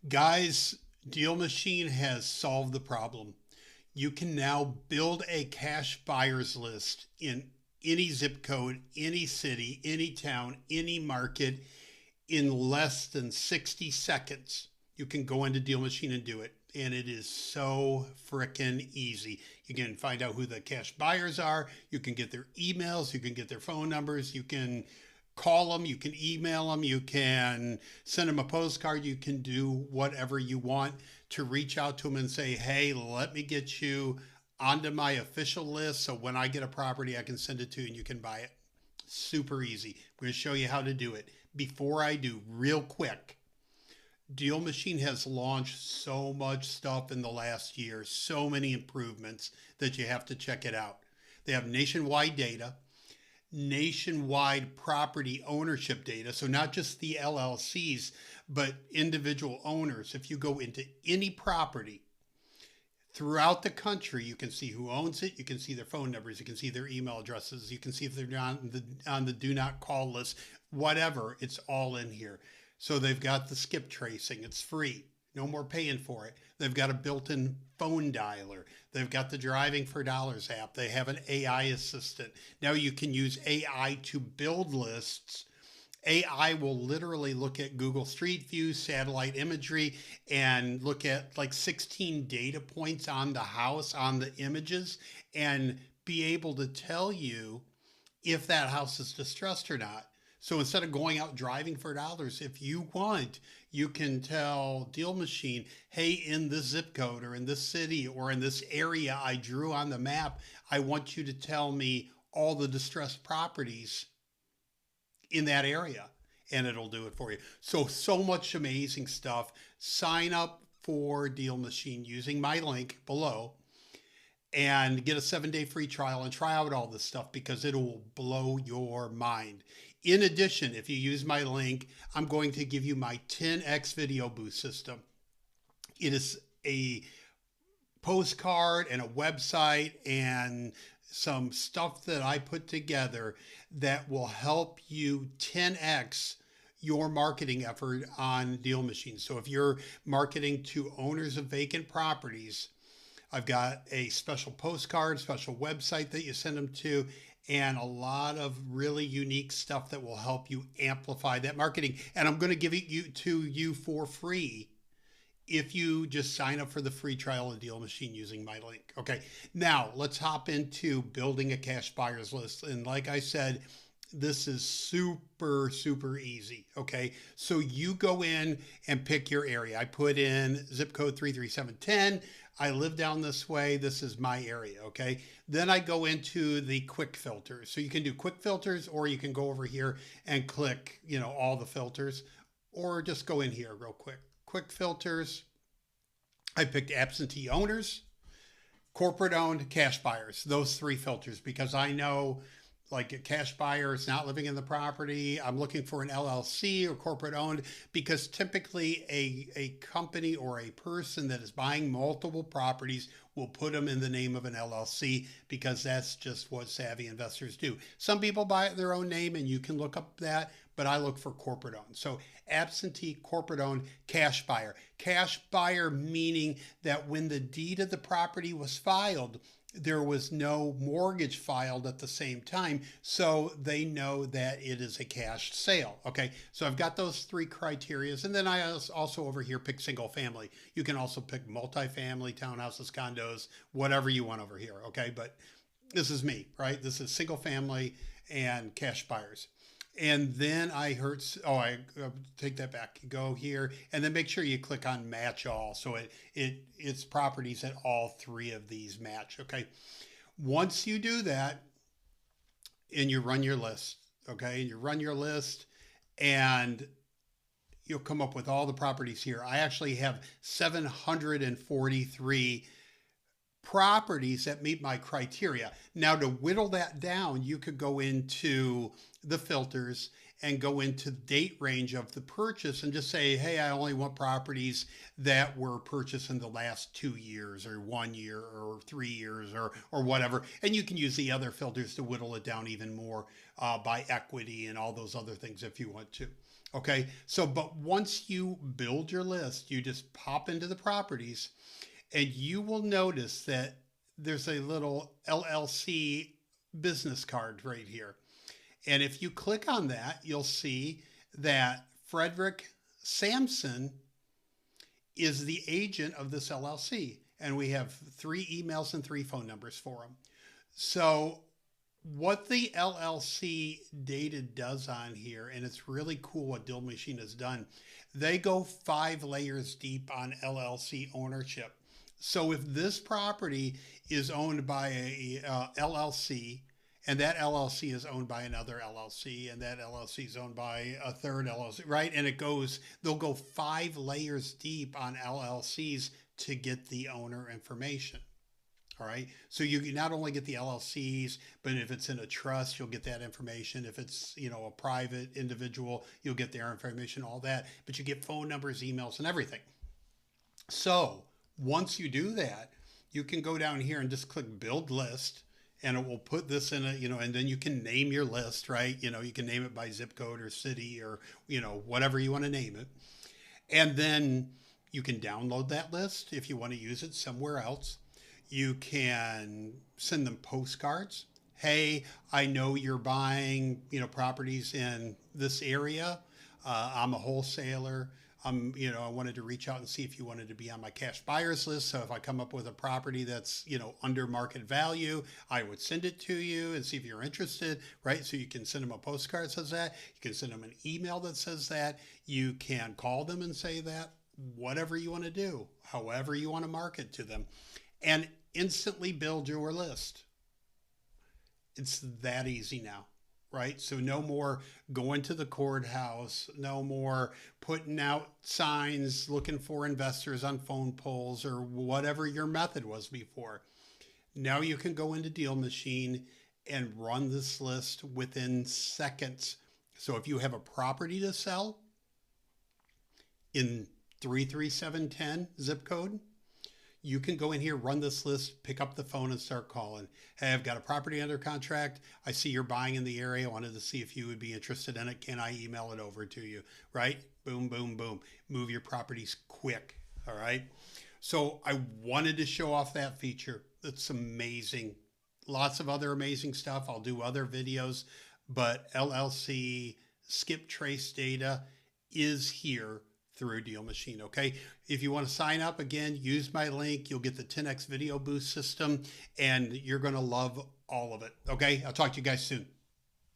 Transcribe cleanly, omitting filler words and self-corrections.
Guys, DealMachine has solved the problem. You can now build a cash buyers list in any zip code, any city, any town, any market in less than 60 seconds. You can go into DealMachine and do it. And it is so freaking easy. You can find out who the cash buyers are. You can get their emails. You can get their phone numbers. You can call them. You can email them. You can send them a postcard. You can do whatever you want to reach out to them and say, hey, let me get you onto my official list. So when I get a property, I can send it to you and you can buy it. Super easy. I'm going to show you how to do it. Before I do, real quick, DealMachine has launched so much stuff in the last year, so many improvements that you have to check it out. They have nationwide data, nationwide property ownership data. So not just the LLCs, but individual owners. If you go into any property throughout the country, you can see who owns it. You can see their phone numbers. You can see their email addresses. You can see if they're on the do not call list, whatever. It's all in here. So they've got the skip tracing. It's free. No more paying for it. They've got a built-in phone dialer. They've got the Driving for Dollars app. They have an AI assistant. Now you can use AI to build lists. AI will literally look at Google Street View, satellite imagery, and look at like 16 data points on the house, on the images, and be able to tell you if that house is distressed or not. So instead of going out driving for dollars, if you want, you can tell DealMachine, hey, in this zip code or in this city or in this area I drew on the map, I want you to tell me all the distressed properties in that area, and it'll do it for you. So much amazing stuff. Sign up for DealMachine using my link below and get a 7-day free trial and try out all this stuff because it will blow your mind. In addition, if you use my link, I'm going to give you my 10x video boost system. It is a postcard and a website and some stuff that I put together that will help you 10x your marketing effort on DealMachine. So if you're marketing to owners of vacant properties, I've got a special postcard, special website that you send them to, and a lot of really unique stuff that will help you amplify that marketing. And I'm going to give it to you for free if you just sign up for the free trial of DealMachine using my link. Okay, now let's hop into building a cash buyers list. And like I said, this is super, super easy. Okay, so you go in and pick your area. I put in zip code 33710. I live down this way. This is my area. Okay, then I go into the quick filters. So you can do quick filters, or you can go over here and click, all the filters, or just go in here real quick. Quick filters. I picked absentee owners, corporate owned, cash buyers, those three filters, because I know like a cash buyer is not living in the property. I'm looking for an LLC or corporate owned, because typically a company or a person that is buying multiple properties will put them in the name of an LLC, because that's just what savvy investors do. Some people buy it their own name, and you can look up that, but I look for corporate owned. So absentee, corporate owned, cash buyer. Cash buyer meaning that when the deed of the property was filed, there was no mortgage filed at the same time, so they know that it is a cash sale. Okay, so I've got those three criterias, and then I also over here pick single family. You can also pick multifamily, townhouses, condos, whatever you want over here. Okay, but this is me, right? This is single family and cash buyers. And then I take that back. Go here, and then make sure you click on match all. So it's properties that all three of these match. Okay. Once you do that, and you run your list, okay, and you run your list, and you'll come up with all the properties here. I actually have 743 properties that meet my criteria. Now, to whittle that down, you could go into the filters and go into the date range of the purchase and just say, hey, I only want properties that were purchased in the last 2 years or 1 year or 3 years or whatever. And you can use the other filters to whittle it down even more by equity and all those other things if you want to. Okay. So, but once you build your list, you just pop into the properties and you will notice that there's a little LLC business card right here. And if you click on that, you'll see that Frederick Sampson is the agent of this LLC. And we have 3 emails and 3 phone numbers for him. So, what the LLC data does on here, and it's really cool what DealMachine has done, they go 5 layers deep on LLC ownership. So if this property is owned by a LLC, and that LLC is owned by another LLC, and that LLC is owned by a third LLC, right? And they'll go 5 layers deep on LLCs to get the owner information. All right. So you not only get the LLCs, but if it's in a trust, you'll get that information. If it's, a private individual, you'll get their information, all that. But you get phone numbers, emails, and everything. So once you do that, you can go down here and just click build list, and it will put this in and then you can name your list, right? You can name it by zip code or city or, whatever you want to name it. And then you can download that list if you want to use it somewhere else. You can send them postcards. Hey, I know you're buying, properties in this area. I'm a wholesaler. I wanted to reach out and see if you wanted to be on my cash buyers list. So if I come up with a property that's, under market value, I would send it to you and see if you're interested, right? So you can send them a postcard that says that. You can send them an email that says that. You can call them and say that. Whatever you want to do, however you want to market to them, and instantly build your list. It's that easy now, right? So no more going to the courthouse, no more putting out signs looking for investors on phone poles or whatever your method was before. Now you can go into DealMachine and run this list within seconds. So if you have a property to sell in 33710 zip code, you can go in here, run this list, pick up the phone and start calling. Hey, I've got a property under contract. I see you're buying in the area. I wanted to see if you would be interested in it. Can I email it over to you? Right? Boom, boom, boom. Move your properties quick. All right. So I wanted to show off that feature. It's amazing. Lots of other amazing stuff. I'll do other videos, but LLC skip trace data is here through DealMachine. Okay. If you want to sign up, again, use my link. You'll get the 10x video boost system and you're going to love all of it. Okay. I'll talk to you guys soon.